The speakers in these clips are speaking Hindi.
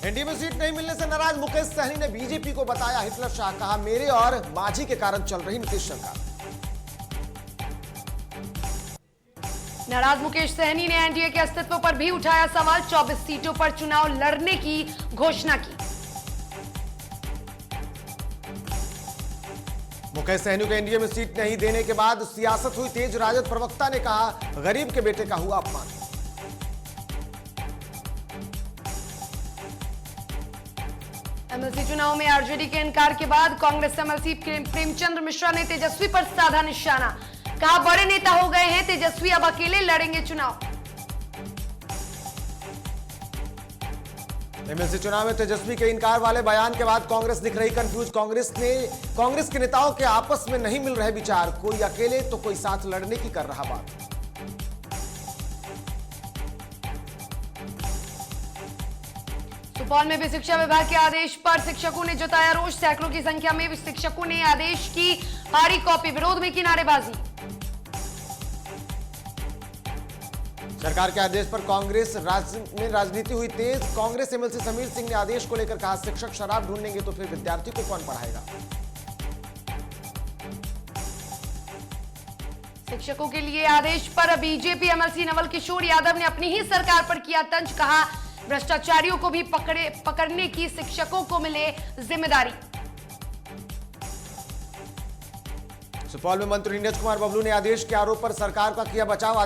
एनडीए में सीट नहीं मिलने से नाराज मुकेश सहनी ने बीजेपी को बताया हिटलर शाह। कहा, मेरे और मांझी के कारण चल रही नीतीश सरकार। नाराज मुकेश सहनी ने एनडीए के अस्तित्व पर भी उठाया सवाल। 24 सीटों पर चुनाव लड़ने की घोषणा की। मुकेश सहनी को एनडीए में सीट नहीं देने के बाद सियासत हुई तेज। राजद प्रवक्ता ने कहा, गरीब के बेटे का हुआ अपमान। एमएलसी चुनाव में आरजेडी के इनकार के बाद कांग्रेस एमएलसी प्रेमचंद्र मिश्रा ने तेजस्वी पर साधा निशाना। कहा, बड़े नेता हो गए हैं तेजस्वी, अब अकेले लड़ेंगे चुनाव। एमएलसी चुनाव में तेजस्वी के इनकार वाले बयान के बाद कांग्रेस दिख रही कंफ्यूज। कांग्रेस के नेताओं के आपस में नहीं मिल रहे विचार। कोई अकेले तो कोई साथ लड़ने की कर रहा बात। सुपौल में भी शिक्षा विभाग के आदेश पर शिक्षकों ने जताया रोष। सैकड़ों की संख्या में शिक्षकों ने आदेश की फाड़ी कॉपी, विरोध में की नारेबाजी। सरकार के आदेश पर कांग्रेस में राजनीति हुई तेज। कांग्रेस एमएलसी समीर सिंह ने आदेश को लेकर कहा, शिक्षक शराब ढूंढेंगे तो फिर विद्यार्थी को कौन पढ़ाएगा। शिक्षकों के लिए आदेश पर बीजेपी एमएलसी नवल किशोर यादव ने अपनी ही सरकार पर किया तंज। कहा, भ्रष्टाचारियों को भी पकड़ने की शिक्षकों को मिले जिम्मेदारी। सुपौल में मंत्री नीरज कुमार बबलू ने आदेश के आरोप पर सरकार का किया बचाव।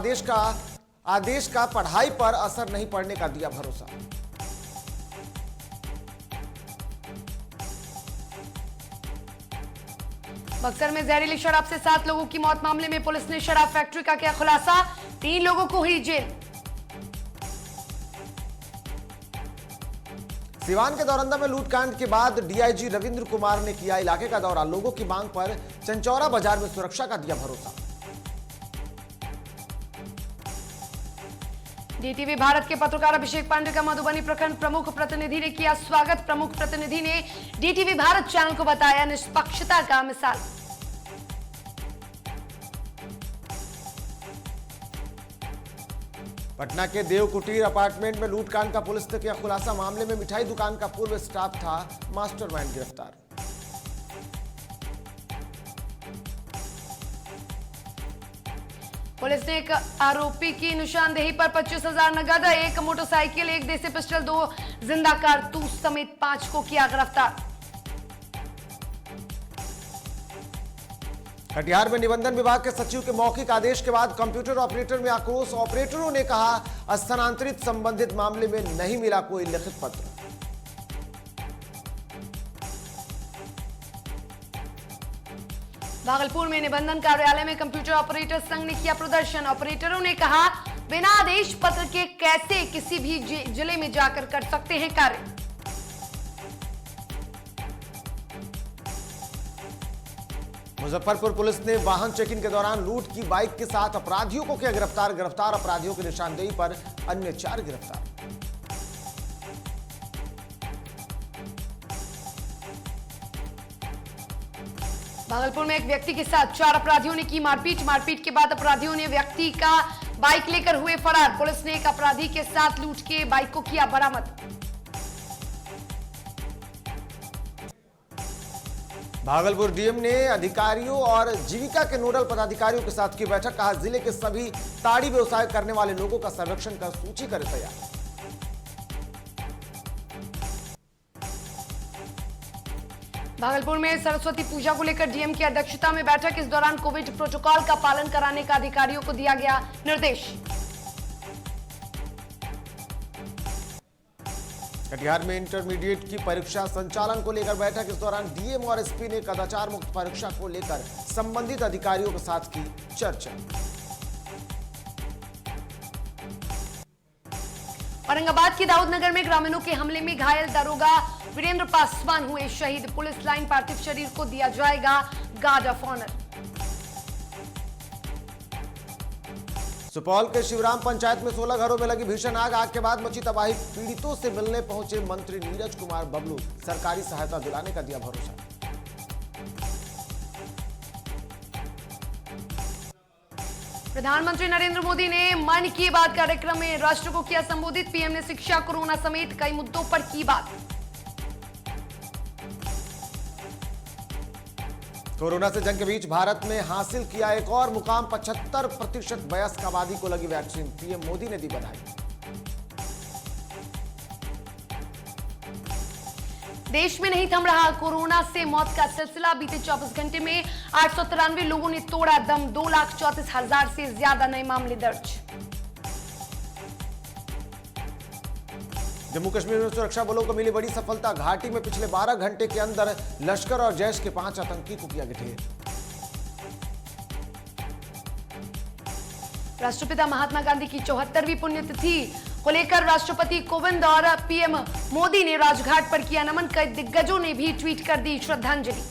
आदेश का पढ़ाई पर असर नहीं पड़ने का दिया भरोसा। बक्सर में जहरीली शराब से 7 लोगों की मौत मामले में पुलिस ने शराब फैक्ट्री का किया खुलासा। 3 लोगों को हुई जेल। सिवान के दौरंदा में लूटकांड के बाद डीआईजी रविंद्र कुमार ने किया इलाके का दौरा। लोगों की मांग पर चंचौरा बाजार में सुरक्षा का दिया भरोसा। डीटीवी भारत के पत्रकार अभिषेक पांडे का मधुबनी प्रखंड प्रमुख प्रतिनिधि ने किया स्वागत। प्रमुख प्रतिनिधि ने डीटीवी भारत चैनल को बताया निष्पक्षता का मिसाल। पटना के देव कुटीर अपार्टमेंट में लूटकांड का पुलिस ने किया खुलासा। मामले में मिठाई दुकान का पूर्व स्टाफ था मास्टरमाइंड गिरफ्तार। पुलिस ने एक आरोपी की निशानदेही पर 25,000 नगद, 1 मोटरसाइकिल, 1 देसी पिस्टल, 2 जिंदा कारतूस समेत 5 को किया गिरफ्तार। कटिहार में निबंधन विभाग के सचिव के मौखिक आदेश के बाद कंप्यूटर ऑपरेटर में आक्रोश। ऑपरेटरों ने कहा, स्थानांतरित संबंधित मामले में नहीं मिला कोई लिखित पत्र। भागलपुर में निबंधन कार्यालय में कंप्यूटर ऑपरेटर संघ ने किया प्रदर्शन। ऑपरेटरों ने कहा, बिना आदेश पत्र के कैसे किसी भी जिले में जाकर कर सकते हैं कार्य। मुजफ्फरपुर पुलिस ने वाहन चेकिंग के दौरान लूट की बाइक के साथ अपराधियों को किया गिरफ्तार। अपराधियों की निशानदेही पर अन्य 4 गिरफ्तार। भागलपुर में एक व्यक्ति के साथ 4 अपराधियों ने की मारपीट के बाद अपराधियों ने व्यक्ति का बाइक लेकर हुए फरार। पुलिस ने एक अपराधी के साथ लूट के बाइक को किया बरामद। भागलपुर डीएम ने अधिकारियों और जीविका के नोडल पदाधिकारियों के साथ की बैठक। कहा, जिले के सभी ताड़ी व्यवसाय करने वाले लोगों का सर्वेक्षण कर सूची करें तैयार। भागलपुर में सरस्वती पूजा को लेकर डीएम की अध्यक्षता में बैठक। इस दौरान कोविड प्रोटोकॉल का पालन कराने का अधिकारियों को दिया गया निर्देश। कटिहार में इंटरमीडिएट की परीक्षा संचालन को लेकर बैठक। इस दौरान डीएम और एसपी ने कदाचार मुक्त परीक्षा को लेकर संबंधित अधिकारियों के साथ की चर्चा। औरंगाबाद के दाऊदनगर में ग्रामीणों के हमले में घायल दरोगा वीरेंद्र पासवान हुए शहीद। पुलिस लाइन पार्थिव शरीर को दिया जाएगा गार्ड ऑफ ऑनर। सुपौल के शिवराम पंचायत में 16 घरों में लगी भीषण आग के बाद मची तबाही। पीड़ितों से मिलने पहुंचे मंत्री नीरज कुमार बबलू। सरकारी सहायता दिलाने का दिया भरोसा। प्रधानमंत्री नरेंद्र मोदी ने मन की बात कार्यक्रम में राष्ट्र को किया संबोधित। पीएम ने शिक्षा, कोरोना समेत कई मुद्दों पर की बात। कोरोना से जंग के बीच भारत में हासिल किया एक और मुकाम, 75% वयस्क आबादी को लगी वैक्सीन। पीएम मोदी ने दी बधाई। देश में नहीं थम रहा कोरोना से मौत का सिलसिला। बीते 24 घंटे में 893 लोगों ने तोड़ा दम। 2,34,000 से ज्यादा नए मामले दर्ज। जम्मू कश्मीर में सुरक्षा बलों को मिली बड़ी सफलता। घाटी में पिछले 12 घंटे के अंदर लश्कर और जैश के 5 आतंकी को किया ढेर। राष्ट्रपिता महात्मा गांधी की 74वीं पुण्यतिथि को लेकर राष्ट्रपति कोविंद और पीएम मोदी ने राजघाट पर किया नमन। कई दिग्गजों ने भी ट्वीट कर दी श्रद्धांजलि।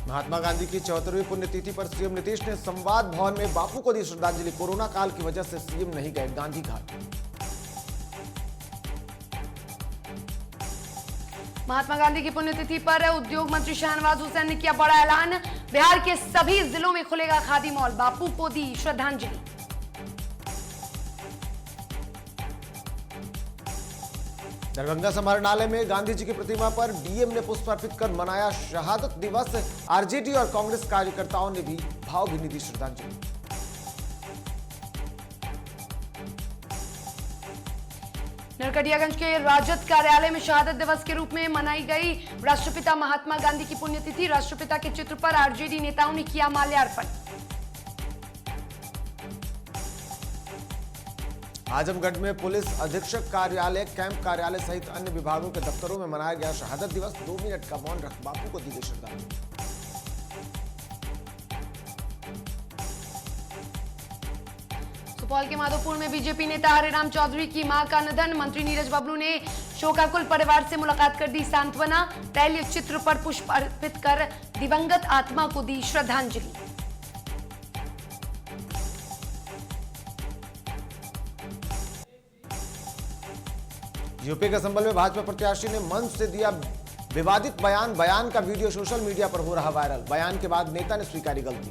महात्मा गांधी की 74वीं पुण्यतिथि पर सीएम नीतीश ने संवाद भवन में बापू को दी श्रद्धांजलि। कोरोना काल की वजह से सीएम नहीं गए गांधी घाट। महात्मा गांधी की पुण्यतिथि पर उद्योग मंत्री शाहनवाज हुसैन ने किया बड़ा ऐलान। बिहार के सभी जिलों में खुलेगा खादी मॉल। बापू को दी श्रद्धांजलि। दरभंगा समाहरणालय में गांधी जी की प्रतिमा पर डीएम ने पुष्प अर्पित कर मनाया शहादत दिवस। आरजेडी और कांग्रेस कार्यकर्ताओं ने भी भावभीनी दी श्रद्धांजलि। नरकटियागंज के राजद कार्यालय में शहादत दिवस के रूप में मनाई गई राष्ट्रपिता महात्मा गांधी की पुण्यतिथि। राष्ट्रपिता के चित्र पर आरजेडी नेताओं ने किया माल्यार्पण। आजमगढ़ में पुलिस अधीक्षक कार्यालय, कैंप कार्यालय सहित अन्य विभागों के दफ्तरों में मनाया गया शहादत दिवस। 2 मिनट का मौन रख बापू को दी गई श्रद्धांजलि। सुपौल के माधोपुर में बीजेपी नेता हरिराम चौधरी की मां का निधन। मंत्री नीरज बबलू ने शोकाकुल परिवार से मुलाकात कर दी सांत्वना। तैलीय चित्र पर पुष्प अर्पित कर दिवंगत आत्मा को दी श्रद्धांजलि। यूपी के संभल में भाजपा प्रत्याशी ने मंच से दिया विवादित बयान का वीडियो सोशल मीडिया पर हो रहा वायरल। बयान के बाद नेता ने स्वीकारी गलती।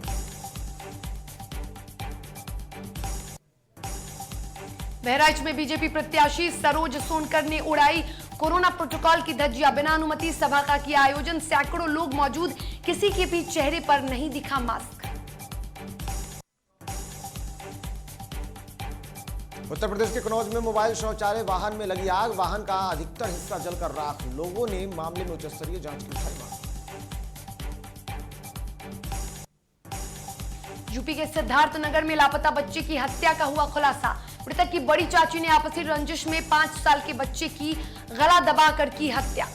बहराइच में बीजेपी प्रत्याशी सरोज सोनकर ने उड़ाई कोरोना प्रोटोकॉल की धज्जियां। बिना अनुमति सभा का किया आयोजन। सैकड़ों लोग मौजूद, किसी के भी चेहरे पर नहीं दिखा मास्क। उत्तर प्रदेश के कन्नौज में मोबाइल शौचालय वाहन में लगी आग। वाहन का अधिकतर हिस्सा जलकर राख। लोगों ने मामले में उच्च स्तरीय जांच की उठाई मांग। यूपी के सिद्धार्थनगर में लापता बच्चे की हत्या का हुआ खुलासा। मृतक की बड़ी चाची ने आपसी रंजिश में 5 साल के बच्चे की गला दबाकर की हत्या।